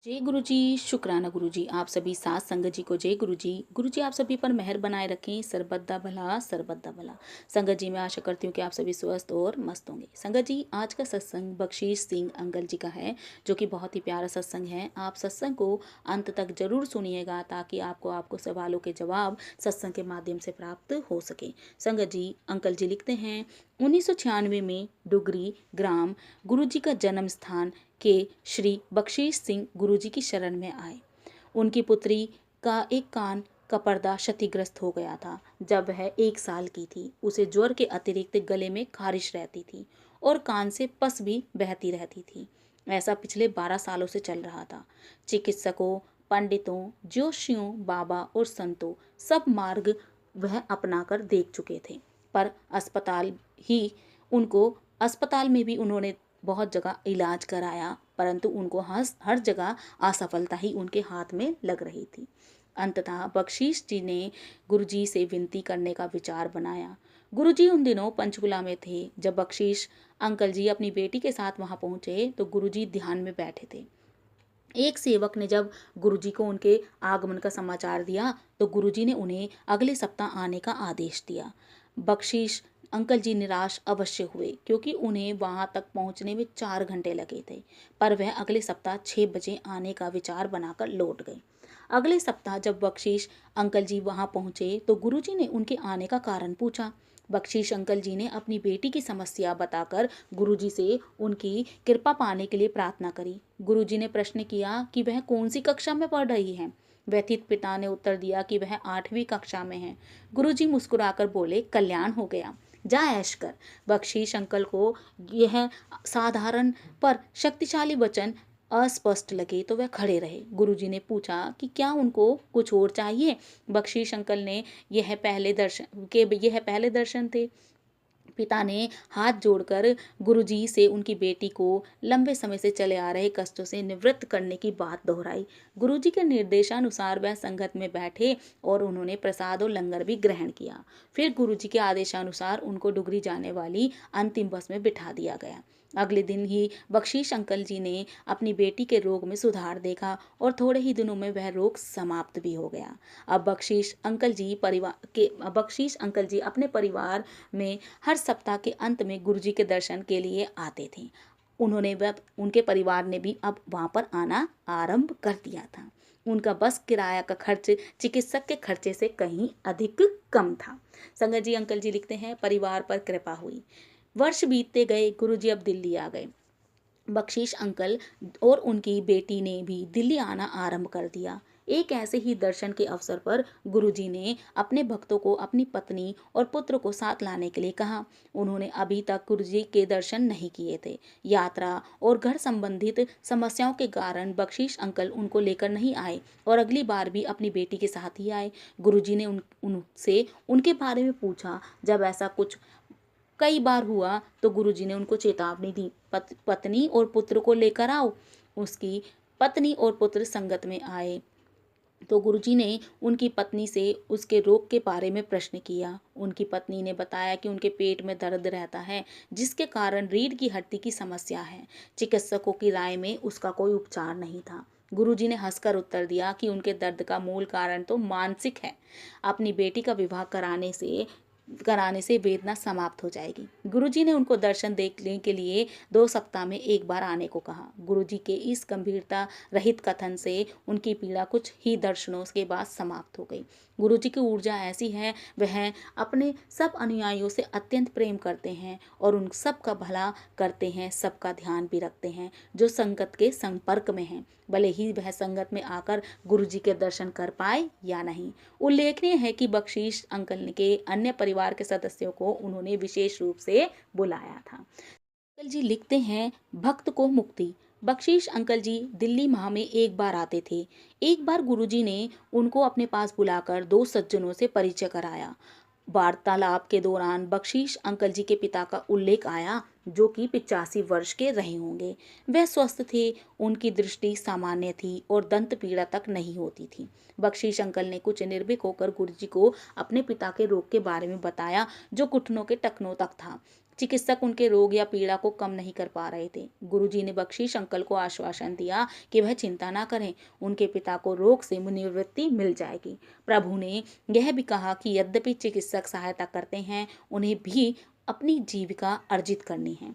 जय गुरु जी। शुक्राना गुरु जी। आप सभी साथ संगत जी को जय गुरु जी। गुरु जी आप सभी पर मेहर बनाए रखें। सरबत्ता भला सरबत्ता भला। संगत जी मैं आशा करती हूँ कि आप सभी स्वस्थ और मस्त होंगे। संगत जी आज का सत्संग बख्शीश सिंह अंकल जी का है, जो कि बहुत ही प्यारा सत्संग है। आप सत्संग को अंत तक जरूर सुनिएगा ताकि आपको सवालों के जवाब सत्संग के माध्यम से प्राप्त हो सके। संगत जी अंकल जी लिखते हैं, 1996 में डुगरी ग्राम गुरु जी का जन्म स्थान के श्री बख्शीश सिंह गुरुजी की शरण में आए। उनकी पुत्री का एक कान का पर्दा क्षतिग्रस्त हो गया था। जब वह 1 साल की थी, उसे ज्वर के अतिरिक्त गले में खारिश रहती थी और कान से पस भी बहती रहती थी। ऐसा पिछले 12 सालों से चल रहा था। चिकित्सकों, पंडितों, जोशियों, बाबा और संतों सब मार्ग वह अपनाकर देख चुके थे, पर अस्पताल में भी उन्होंने बहुत जगह इलाज कराया, परंतु उनको हर जगह असफलता ही उनके हाथ में लग रही थी। अंततः बख्शीश जी ने गुरुजी से विनती करने का विचार बनाया। गुरुजी उन दिनों पंचकुला में थे। जब बख्शीश अंकल जी अपनी बेटी के साथ वहां पहुंचे तो गुरुजी ध्यान में बैठे थे। एक सेवक ने जब गुरुजी को उनके आगमन का समाचार दिया तो गुरुजी ने उन्हें अगले सप्ताह आने का आदेश दिया। बख्शीश अंकल जी निराश अवश्य हुए, क्योंकि उन्हें वहां तक पहुंचने में 4 घंटे लगे थे, पर वह अगले सप्ताह 6 बजे आने का विचार बनाकर लौट गए। अगले सप्ताह जब बख्शीश अंकल जी वहां पहुंचे तो गुरुजी ने उनके आने का कारण पूछा। बख्शीश अंकल जी ने अपनी बेटी की समस्या बताकर गुरुजी से उनकी कृपा पाने के लिए प्रार्थना करी। गुरुजी ने प्रश्न किया कि वह कौन सी कक्षा में पढ़ रही है। व्यथित पिता ने उत्तर दिया कि वह 8वीं कक्षा में है। गुरुजी मुस्कुराकर बोले, कल्याण हो गया, जा ऐश कर। बख्शीश अंकल को यह साधारण पर शक्तिशाली वचन अस्पष्ट लगे तो वह खड़े रहे। गुरुजी ने पूछा कि क्या उनको कुछ और चाहिए। बख्शीश अंकल ने यह पहले दर्शन थे। पिता ने हाथ जोड़कर गुरुजी से उनकी बेटी को लंबे समय से चले आ रहे कष्टों से निवृत्त करने की बात दोहराई। गुरुजी के निर्देशानुसार वह संगत में बैठे और उन्होंने प्रसाद और लंगर भी ग्रहण किया। फिर गुरुजी के आदेशानुसार उनको डुगरी जाने वाली अंतिम बस में बिठा दिया गया। अगले दिन ही बख्शीश अंकल जी ने अपनी बेटी के रोग में सुधार देखा और थोड़े ही दिनों में वह रोग समाप्त भी हो गया। अब बख्शीश अंकल जी अपने परिवार में हर सप्ताह के अंत में गुरुजी के दर्शन के लिए आते थे। उनके परिवार ने भी अब वहां पर आना आरंभ कर दिया था। उनका बस किराया का खर्च चिकित्सक के खर्चे से कहीं अधिक कम था। संगत जी अंकल जी लिखते हैं, परिवार पर कृपा हुई। वर्ष बीतते गए, गुरुजी अब दिल्ली आ गए। बख्शीश अंकल और उनकी बेटी ने भी दिल्ली आना आरंभ कर दिया। एक ऐसे ही दर्शन के अवसर पर गुरुजी ने अपने भक्तों को अपनी पत्नी और पुत्र को साथ लाने के लिए कहा। उन्होंने अभी तक गुरुजी के दर्शन नहीं किए थे। यात्रा और घर संबंधित समस्याओं के कारण बख्शीश अंकल उनको लेकर नहीं आए और अगली बार भी अपनी बेटी के साथ ही आए। गुरुजी ने उनसे उनके बारे में पूछा। जब ऐसा कुछ कई बार हुआ तो गुरुजी ने उनको चेतावनी दी, पत्नी और पुत्र को लेकर आओ। उसकी पत्नी और पुत्र संगत में आए तो गुरुजी ने उनकी पत्नी से उसके रोग के बारे में प्रश्न किया। उनकी पत्नी ने बताया कि उनके पेट में दर्द रहता है, जिसके कारण रीढ़ की हड्डी की समस्या है। चिकित्सकों की राय में उसका कोई उपचार नहीं था। गुरुजी ने हंसकर उत्तर दिया कि उनके दर्द का मूल कारण तो मानसिक है। अपनी बेटी का विवाह कराने से वेदना समाप्त हो जाएगी। गुरुजी ने उनको दर्शन देखने के लिए 2 सप्ताह में एक बार आने को कहा। गुरुजी के इस गंभीरता रहित कथन से उनकी पीड़ा कुछ ही दर्शनों के बाद समाप्त हो गई। गुरुजी की ऊर्जा ऐसी है, वह अपने सब अनुयायियों से अत्यंत प्रेम करते हैं और उन सब का भला करते हैं, सबका ध्यान भी रखते हैं जो संगत के संपर्क में हैं, भले ही वह संगत में आकर गुरुजी के दर्शन कर पाए या नहीं। उल्लेखनीय है कि बख्शीश अंकल के अन्य परिवार के सदस्यों को उन्होंने विशेष रूप से बुलाया था। अंकल जी लिखते हैं, भक्त को मुक्ति। बख्शीश अंकल जी दिल्ली माह में एक बार आते थे। एक बार गुरुजी ने उनको अपने पास बुलाकर 2 सज्जनों से परिचय कराया। वार्तालाप के दौरान बख्शीश अंकल जी के पिता का उल्लेख आया, जो कि 85 वर्ष के रहे होंगे। वह स्वस्थ थे, उनकी दृष्टि सामान्य थी और दंत पीड़ा तक नहीं होती थी। बख्शीश अंकल ने कुछ निर्भीक होकर गुरुजी को अपने पिता के रोग के बारे में बताया, जो घुटनों के टखनों तक था। चिकित्सक उनके रोग या पीड़ा को कम नहीं कर पा रहे थे। गुरुजी ने बख्शीश अंकल को आश्वासन दिया कि वह चिंता ना करें, उनके पिता को रोग से निवृत्ति मिल जाएगी। प्रभु ने यह भी कहा कि यद्यपि चिकित्सक सहायता करते हैं, उन्हें भी अपनी जीविका अर्जित करनी है।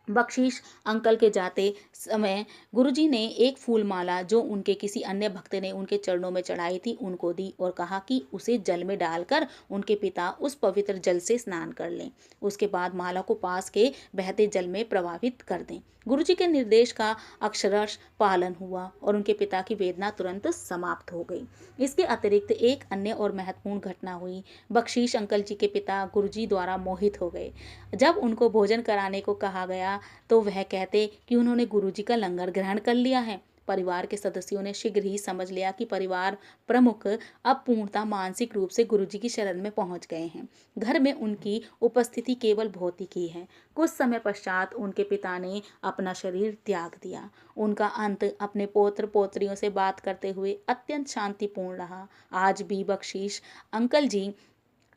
बख्शीश अंकल के जाते समय गुरुजी ने एक फूल माला जो उनके किसी अन्य भक्त ने उनके चरणों में चढ़ाई थी उनको दी और कहा कि उसे जल में डालकर उनके पिता उस पवित्र जल से स्नान कर लें। उसके बाद माला को पास के बहते जल में प्रवाहित कर दें। गुरुजी के निर्देश का अक्षरश पालन हुआ और उनके पिता की वेदना तुरंत समाप्त हो गई। इसके अतिरिक्त एक अन्य और महत्वपूर्ण घटना हुई। बख्शीश अंकल जी के पिता गुरुजी द्वारा मोहित हो गए। जब उनको भोजन कराने को कहा गया तो वह कहते कि उन्होंने गुरुजी का लंगर ग्रहण कर लिया है। परिवार के सदस्यों ने शीघ्र ही समझ लिया कि परिवार प्रमुख अब पूर्णतः मानसिक रूप से गुरुजी की शरण में पहुंच गए हैं। घर में उनकी उपस्थिति केवल भौतिक ही है। कुछ समय पश्चात उनके पिता ने अपना शरीर त्याग दिया। उनका अंत अपने पौत्र पौत्रियों से बात करते हुए अत्यंत शांतिपूर्ण रहा। आज भी बख्शीश अंकल जी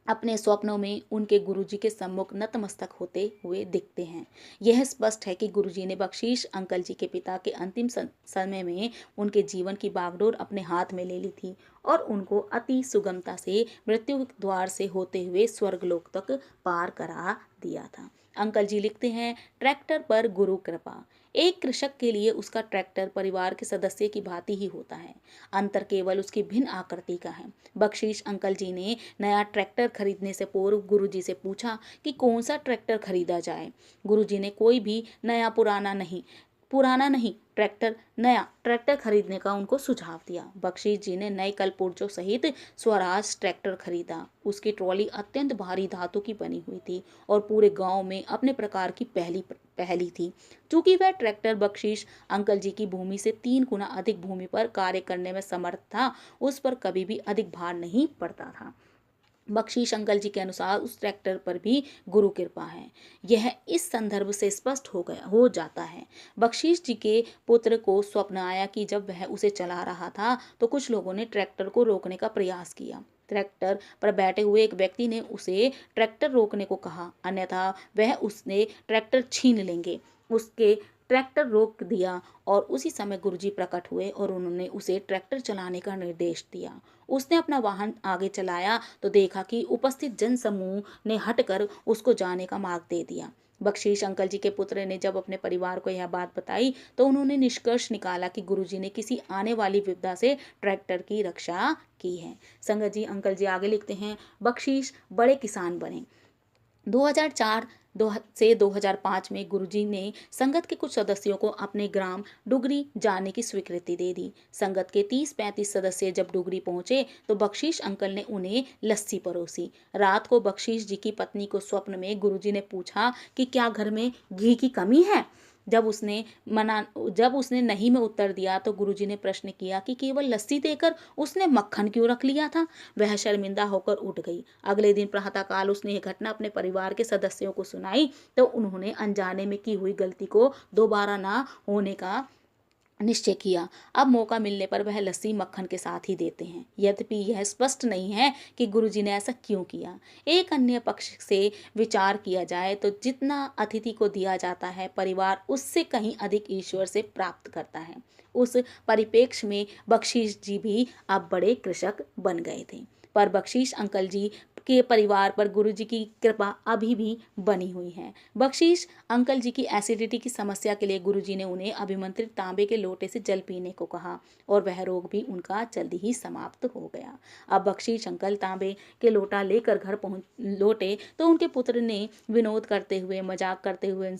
अपने स्वप्नों में उनके गुरुजी के सम्मुख नतमस्तक होते हुए दिखते हैं। यह स्पष्ट है कि गुरुजी ने बख्शीश अंकल जी के पिता के अंतिम समय में उनके जीवन की बागडोर अपने हाथ में ले ली थी और उनको अति सुगमता से मृत्यु द्वार से होते हुए स्वर्गलोक तक पार करा दिया था। अंकल जी लिखते हैं, ट्रैक्टर पर गुरु कृपा। एक कृषक के लिए उसका ट्रैक्टर परिवार के सदस्य की भांति ही होता है। अंतर केवल उसकी भिन्न आकृति का है। बख्शीश अंकल जी ने नया ट्रैक्टर खरीदने से पूर्व गुरुजी से पूछा कि कौन सा ट्रैक्टर खरीदा जाए। गुरुजी ने कोई भी पुराना नहीं नया ट्रैक्टर खरीदने का उनको सुझाव दिया। बख्शीश जी ने नए कलपुर्जों सहित स्वराज ट्रैक्टर खरीदा। उसकी ट्रॉली अत्यंत भारी धातु की बनी हुई थी और पूरे गांव में अपने प्रकार की पहली थी। चूंकि वह ट्रैक्टर बख्शीश अंकल जी की भूमि से 3 गुना अधिक भूमि पर कार्य करने में समर्थ था, उस पर कभी भी अधिक भार नहीं पड़ता था। बख्शीश अंकल जी के अनुसार उस ट्रैक्टर पर भी गुरु कृपा है। यह इस संदर्भ से स्पष्ट हो जाता है। बख्शीश जी के पुत्र को स्वप्न आया कि जब वह उसे चला रहा था तो कुछ लोगों ने ट्रैक्टर को रोकने का प्रयास किया। ट्रैक्टर पर बैठे हुए एक व्यक्ति ने उसे ट्रैक्टर रोकने को कहा, अन्यथा वह उसने ट्रैक्टर छीन लेंगे। उसके ट्रैक्टर रोक दिया और उसी समय गुरुजी प्रकट हुए और उन्होंने उसे ट्रैक्टर चलाने का निर्देश दिया। उसने अपना वाहन आगे चलाया तो देखा कि उपस्थित जन समूह ने हटकर उसको जाने का मार्ग दे दिया। बख्शीश अंकल जी के पुत्र ने जब अपने परिवार को यह बात बताई तो उन्होंने निष्कर्ष निकाला कि गुरुजी ने किसी आने वाली विपदा से ट्रैक्टर की रक्षा की है। संगत जी अंकल जी आगे लिखते हैं, बख्शीश बड़े किसान बने। 2004 से 2005 में गुरुजी ने संगत के कुछ सदस्यों को अपने ग्राम डुगरी जाने की स्वीकृति दे दी। संगत के 30-35 सदस्य जब डुगरी पहुंचे तो बख्शीश अंकल ने उन्हें लस्सी परोसी। रात को बख्शीश जी की पत्नी को स्वप्न में गुरुजी ने पूछा कि क्या घर में घी की कमी है। जब उसने नहीं में उत्तर दिया तो गुरुजी ने प्रश्न किया कि केवल लस्सी देकर उसने मक्खन क्यों रख लिया था। वह शर्मिंदा होकर उठ गई। अगले दिन प्रातःकाल उसने यह घटना अपने परिवार के सदस्यों को सुनाई तो उन्होंने अनजाने में की हुई गलती को दोबारा ना होने का निश्चय किया। अब मौका मिलने पर वह लस्सी मक्खन के साथ ही देते हैं। यद्यपि यह स्पष्ट नहीं है कि गुरुजी ने ऐसा क्यों किया। एक अन्य पक्ष से विचार किया जाए तो जितना अतिथि को दिया जाता है परिवार उससे कहीं अधिक ईश्वर से प्राप्त करता है। उस परिप्रेक्ष्य में बख्शीश जी भी अब बड़े कृषक बन गए थे, पर बख्शीश अंकल जी के परिवार पर गुरुजी की कृपा अभी भी बनी हुई है। बख्शीश अंकल जी की एसिडिटी की समस्या के लिए गुरुजी ने उन्हें अभिमंत्रित तांबे के लोटे से जल पीने को कहा और वह रोग भी उनका जल्दी ही समाप्त हो गया। अब बख्शीश अंकल तांबे के लोटा लेकर घर लौटे तो उनके पुत्र ने विनोद करते हुए मजाक करते हुए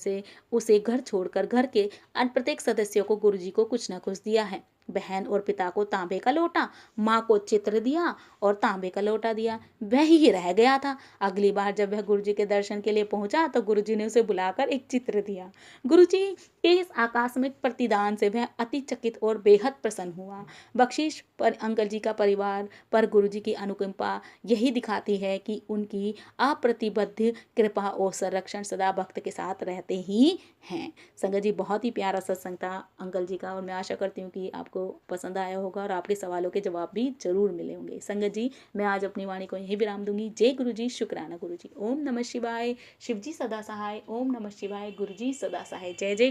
उसे घर छोड़कर घर के प्रत्येक सदस्यों को गुरुजी को कुछ न कुछ दिया है। बहन और पिता को तांबे का लोटा, माँ को चित्र दिया और तांबे का लोटा दिया। वह ही रह गया था। अगली बार जब वह गुरुजी के दर्शन के लिए पहुंचा तो गुरुजी ने उसे बुलाकर एक चित्र दिया। गुरुजी इस आकस्मिक प्रतिदान से वह अति चकित और बेहद प्रसन्न हुआ। बख्शीश पर अंकल जी का परिवार पर गुरुजी की अनुकंपा यही दिखाती है कि उनकी अप्रतिबद्ध कृपा और संरक्षण सदा भक्त के साथ रहते ही हैं। संगत जी, बहुत ही प्यारा सत्संग था अंकल जी का, और मैं आशा करती हूँ कि आपको पसंद आया होगा और आपके सवालों के जवाब भी जरूर मिले होंगे। संगत जी, मैं आज अपनी वाणी को यहीं विराम दूंगी। जय गुरु जी, शुक्राना गुरु जी। ओम नमः शिवाय। शिव जी सदा सहाय। ओम नमः शिवाय। गुरु जी सदा सहाय। जय जय।